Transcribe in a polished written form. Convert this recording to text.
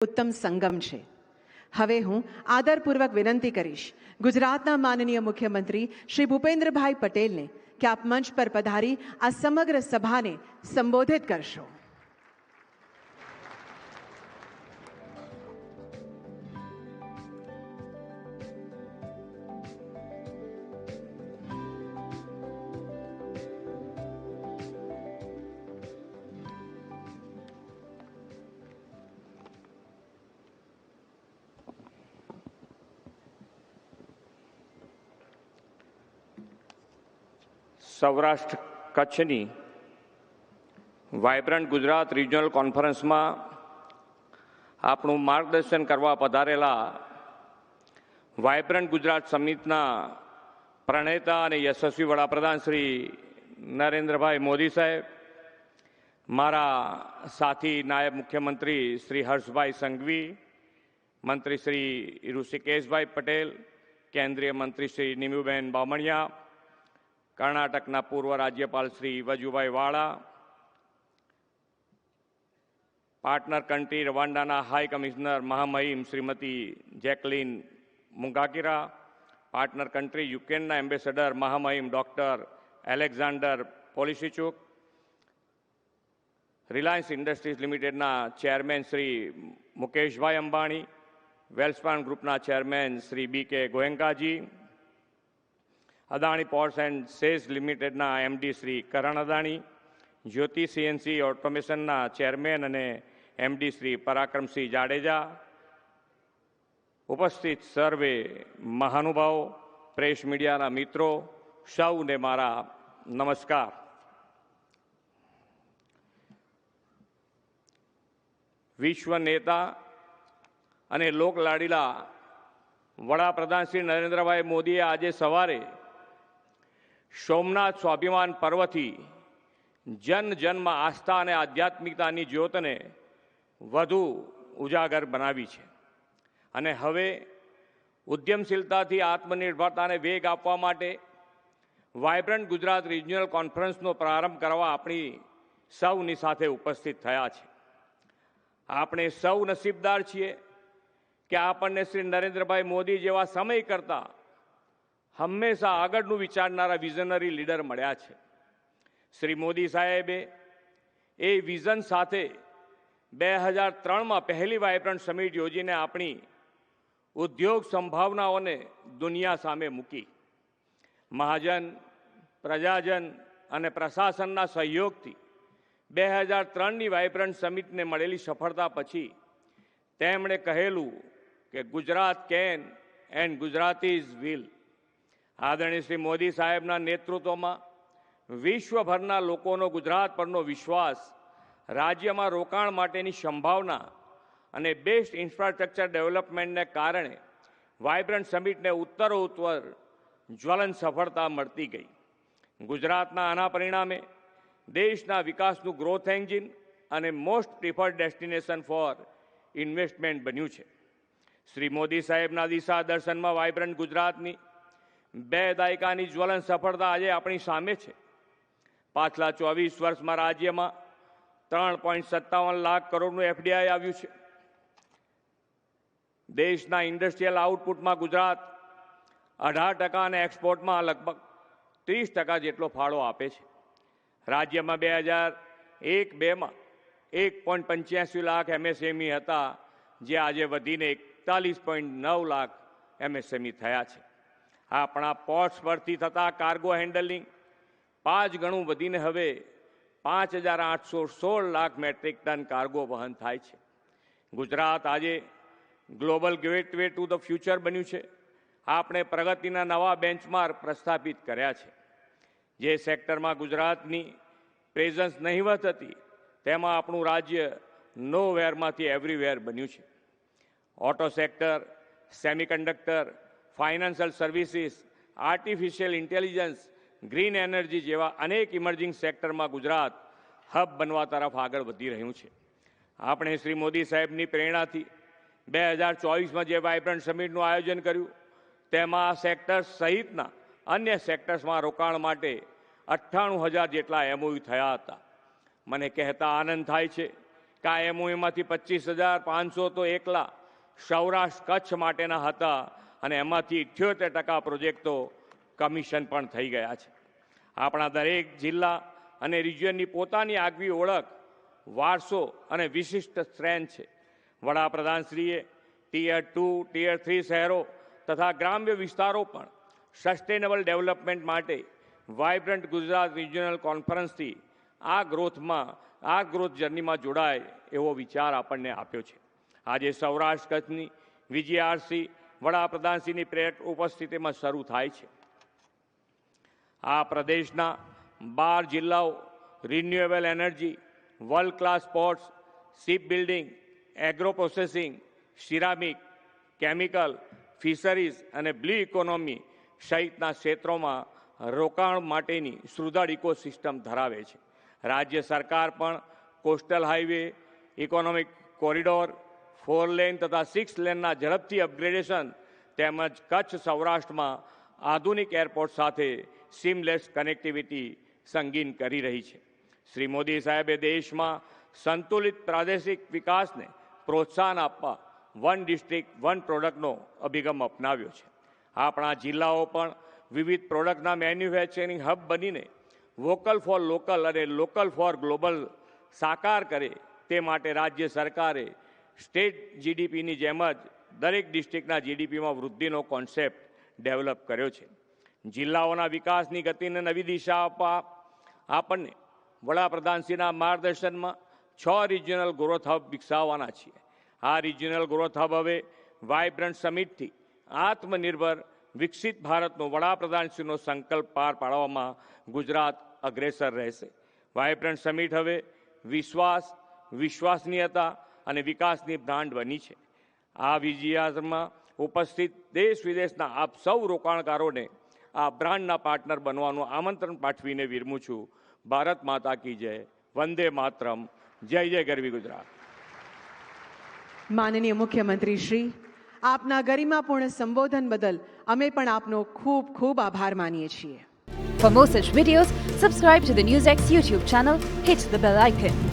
ઉત્તમ સંગમ છે. હવે હું આદરપૂર્વક વિનંતી કરીશ ગુજરાતના માનનીય મુખ્યમંત્રી શ્રી ભૂપેન્દ્રભાઈ પટેલને કે આપ મંચ પર પધારી આ સમગ્ર સભાને સંબોધિત કરશો. સૌરાષ્ટ્ર કચ્છની વાઇબ્રન્ટ ગુજરાત રિજનલ કોન્ફરન્સમાં આપણું માર્ગદર્શન કરવા પધારેલા વાઇબ્રન્ટ ગુજરાત સમિટના પ્રણેતા અને યશસ્વી વડાપ્રધાન શ્રી નરેન્દ્રભાઈ મોદી સાહેબ, મારા સાથી નાયબ મુખ્યમંત્રી શ્રી હર્ષભાઈ સંઘવી, મંત્રી શ્રી ઋષિકેશભાઈ પટેલ, કેન્દ્રીય મંત્રી શ્રી નિમુબેન બામણિયા, કર્ણાટકના પૂર્વ રાજ્યપાલ શ્રી વજુભાઈ વાળા, પાર્ટનર કન્ટ્રી રવાંડાના હાઈ કમિશનર મહામહિમ Shrimati Jacqueline Mukangira, partner country યુક્રેનના એમ્બેસેડર મહામહિમ doctor Alexander Polishchuk, Reliance Industries લિમિટેડના ચેરમેન શ્રી મુકેશભાઈ અંબાણી, વેલ્સપાન ગ્રુપના ચેરમેન શ્રી બી.કે. ગોયંકાજી, અદાણી પોર્ટ્સ એન્ડ સેઝ લિમિટેડના એમડી શ્રી કરણ અદાણી, જ્યોતિ સીએનસી ઓટોમેશનના ચેરમેન અને એમડી શ્રી પરાક્રમસિંહ જાડેજા, ઉપસ્થિત સર્વે મહાનુભાવો, પ્રેસ મીડિયાના મિત્રો, સૌને મારા નમસ્કાર. વિશ્વ નેતા અને લોકલાડીલા વડાપ્રધાન શ્રી નરેન્દ્રભાઈ મોદીએ આજે સવારે સોમનાથ સ્વાભિમાન પર્વથી જન જનમાં આસ્થા અને આધ્યાત્મિકતાની જ્યોતને વધુ ઉજાગર બનાવી છે અને હવે ઉદ્યમશીલતાથી આત્મનિર્ભરતાને વેગ આપવા માટે વાઇબ્રન્ટ ગુજરાત રિજનલ કોન્ફરન્સનો પ્રારંભ કરવા આપણી સૌની સાથે ઉપસ્થિત થયા છે. આપણે સૌ નસીબદાર છીએ કે આપણને શ્રી નરેન્દ્રભાઈ મોદી જેવા સમય કરતા હંમેશા આગળનું વિચારનારા વિઝનરી લીડર મળ્યા છે. શ્રી મોદી સાહેબે એ વિઝન સાથે 2003માં પહેલી વાઇબ્રન્ટ સમિટ યોજીને આપણી ઉદ્યોગ સંભાવનાઓને દુનિયા સામે મૂકી. મહાજન, પ્રજાજન અને પ્રશાસનના સહયોગથી 2003ની વાઇબ્રન્ટ સમિટને મળેલી સફળતા પછી તેમણે કહેલું કે Gujarat can and Gujaratis will. આદરણીય શ્રી મોદી સાહેબના નેતૃત્વમાં વિશ્વભરના લોકોનો ગુજરાત પરનો વિશ્વાસ, રાજ્યમાં રોકાણ માટેની સંભાવના અને બેસ્ટ ઇન્ફ્રાસ્ટ્રક્ચર ડેવલપમેન્ટને કારણે વાઇબ્રન્ટ સમિટને ઉત્તરોત્તર જ્વલંત સફળતા મળતી ગઈ. ગુજરાતના આના પરિણામે દેશના વિકાસનું ગ્રોથ એન્જિન અને most preferred destination for investment બન્યું છે. શ્રી મોદી સાહેબના દિશા દર્શનમાં વાઇબ્રન્ટ ગુજરાતની 2 દાયકાની જ્વલંત સફળતા આજે આપણી સામે છે. પાછલા 24 વર્ષમાં રાજ્યમાં 3.57 લાખ કરોડનું એફડીઆઈ આવ્યું છે. દેશના ઇન્ડસ્ટ્રીયલ આઉટપુટમાં ગુજરાત 18% અને એક્સપોર્ટમાં લગભગ 30% જેટલો ફાળો આપે છે. રાજ્યમાં 2001-2માં 1.85 લાખ એમએસએમઈ હતા, જે આજે વધીને 41.9 લાખ એમએસએમઈ થયા છે. આપણા પોર્ટ્સ પરથી થતા કાર્ગો હેન્ડલિંગ 5 ગણું વધીને હવે 5,816 લાખ મેટ્રિક ટન કાર્ગો વહન થાય છે. ગુજરાત આજે global gateway to the future બન્યું છે. આપણે પ્રગતિના નવા બેન્ચમાર્ક પ્રસ્થાપિત કર્યા છે. જે સેક્ટરમાં ગુજરાતની પ્રેઝન્સ નહીવત હતી, તેમાં આપણું રાજ્ય નોવેરમાંથી એવરીવેર બન્યું છે. Auto sector, semiconductor, financial services, artificial intelligence, green energy જેવા અનેક ઇમર્જિંગ સેક્ટરમાં ગુજરાત હબ બનવા તરફ આગળ વધી રહ્યું છે. આપણે શ્રી મોદી સાહેબની પ્રેરણાથી 2024માં જે વાઇબ્રન્ટ સમિટનું આયોજન કર્યું, તેમાં આ સેક્ટર્સ સહિતના અન્ય સેક્ટર્સમાં રોકાણ માટે 98,000 જેટલા એમઓયુ થયા હતા. મને કહેતા આનંદ થાય છે કે આ MOUમાંથી 25,500 તો એકલા સૌરાષ્ટ્ર કચ્છ માટેના હતા અને એમાંથી 78% પ્રોજેક્ટો કમિશન પણ થઈ ગયા છે. આપણા દરેક જિલ્લા અને રિજિયનની પોતાની આગવી ઓળખ, વારસો અને વિશિષ્ટ સ્ટ્રેન્થ છે. વડાપ્રધાનશ્રીએ ટિયર 2, ટિયર 3 શહેરો તથા ગ્રામ્ય વિસ્તારો પણ સસ્ટેનેબલ ડેવલપમેન્ટ માટે વાઇબ્રન્ટ ગુજરાત રિજિયનલ કોન્ફરન્સથી આ ગ્રોથ જર્નીમાં જોડાય એવો વિચાર આપણને આપ્યો છે. આજે સૌરાષ્ટ્ર કચ્છની VGRC વડાપ્રધાનશ્રીની પ્રેરક ઉપસ્થિતિમાં શરૂ થાય છે. આ પ્રદેશના 12 જિલ્લાઓ renewable energy, world class ports, ship building, agro processing, ceramic, chemical, fisheries અને બ્લુ ઇકોનોમી સહિતના ક્ષેત્રોમાં રોકાણ માટેની સુદૃઢ ઇકોસિસ્ટમ ધરાવે છે. રાજ્ય સરકાર પણ coastal highway, economic corridor, 4 lane તથા 6 લેનના ઝડપથી અપગ્રેડેશન તેમજ કચ્છ સૌરાષ્ટ્રમાં આધુનિક એરપોર્ટ સાથે સીમલેસ કનેક્ટિવિટી સંગીન કરી રહી છે. શ્રી મોદી સાહેબે દેશમાં સંતુલિત પ્રાદેશિક વિકાસને પ્રોત્સાહન આપવા વન ડિસ્ટ્રિક્ટ વન પ્રોડક્ટનો અભિગમ અપનાવ્યો છે. આપણા જિલ્લાઓ પણ વિવિધ પ્રોડક્ટના મેન્યુફેક્ચરિંગ હબ બનીને વોકલ ફોર લોકલ અને લોકલ ફોર ગ્લોબલ સાકાર કરે તે માટે રાજ્ય સરકારે સ્ટેટ GDPની જેમ જ દરેક ડિસ્ટ્રિક્ટના GDPમાં વૃદ્ધિનો કોન્સેપ્ટ ડેવલપ કર્યો છે. જિલ્લાઓના વિકાસની ગતિને નવી દિશા આપવા આપણને વડાપ્રધાનશ્રીના માર્ગદર્શનમાં 6 રિજિયનલ ગ્રોથ હબ વિકસાવવાના છીએ. આ રિજિયનલ ગ્રોથ હબ હવે વાઇબ્રન્ટ સમિટથી આત્મનિર્ભર વિકસિત ભારતનો વડાપ્રધાનશ્રીનો સંકલ્પ પાર પાડવામાં ગુજરાત અગ્રેસર રહેશે. વાઇબ્રન્ટ સમિટ હવે વિશ્વાસ, વિશ્વસનીયતા અને વિકાસની બ્રાન્ડ બની છે. આ VGRમાં ઉપસ્થિત દેશ વિદેશના આપ સૌ રોકાણકારોને આ બ્રાન્ડના પાર્ટનર બનવાનું આમંત્રણ પાઠવીને વિરમું છું. ભારત માતા કી જય, વંદે માતરમ, જય જય ગરવી ગુજરાત. માનનીય મુખ્યમંત્રી શ્રી, આપના ગરિમાપૂર્ણ સંબોધન બદલ અમે પણ આપનો ખૂબ ખૂબ આભાર માનીએ છીએ. For more such videos, subscribe to the NewsX YouTube channel, hit the bell icon.